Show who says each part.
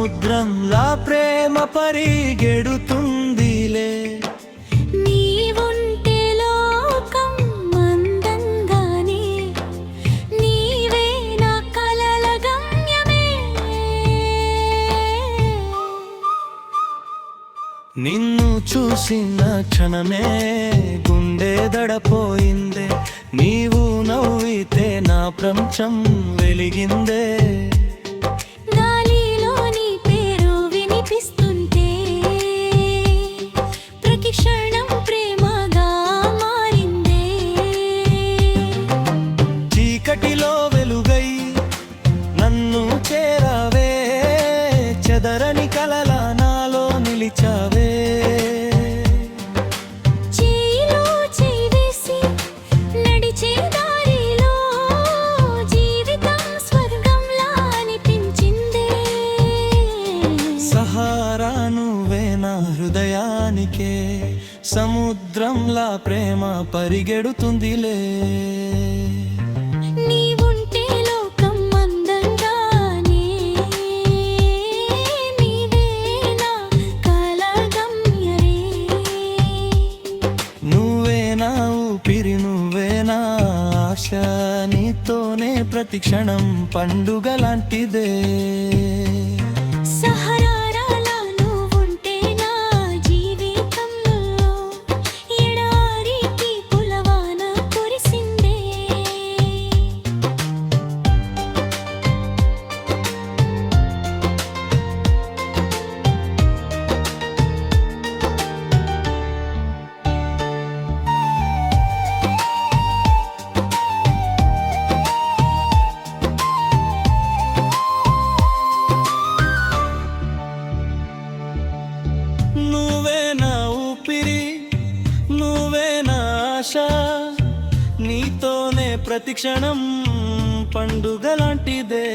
Speaker 1: సముద్రంలా ప్రేమ పరిగెడుతుందిలే.
Speaker 2: నీవుంటే లోకం అందంగానే, నీవే నా కలల గమ్యమే.
Speaker 1: నిన్ను చూసిన క్షణమే గుండె దడపోయిందే. నీవు నవ్వితే నా ప్రపంచం వెలిగిందే.
Speaker 2: గాలిలో నీ పేరు వినిపిస్తుంటే ప్రతి క్షణం ప్రేమగా మారిందే.
Speaker 1: చీకటిలో వెలుగై నన్ను చేరావే, చెదరని కలల నాలో నిలిచావే.
Speaker 2: చేయిలో చేయి వేసి నడిచే దారిలో జీవితం స్వర్గంలా అనిపించిందే.
Speaker 1: సహారా నువ్వే నా హృదయానికే, సముద్రంలా ప్రేమ పరిగెడుతుందిలే.
Speaker 2: నీవుంటే లోకం అందంగానే, నీవే నా కల గమ్యమే.
Speaker 1: నువ్వే నా ఊపిరి, నువ్వే నా ఆశ, నీతోనే ప్రతి క్షణం పండుగ లాంటిదే.
Speaker 2: సహరారాలా నువ్వుంటే నా జీవితంలో ఎడారికి పులవాన కురిసిందే.
Speaker 1: నువ్వే నా ఊపిరి, నువ్వే నా ఆశ, నీతోనే ప్రతి క్షణం పండుగ లాంటిదే.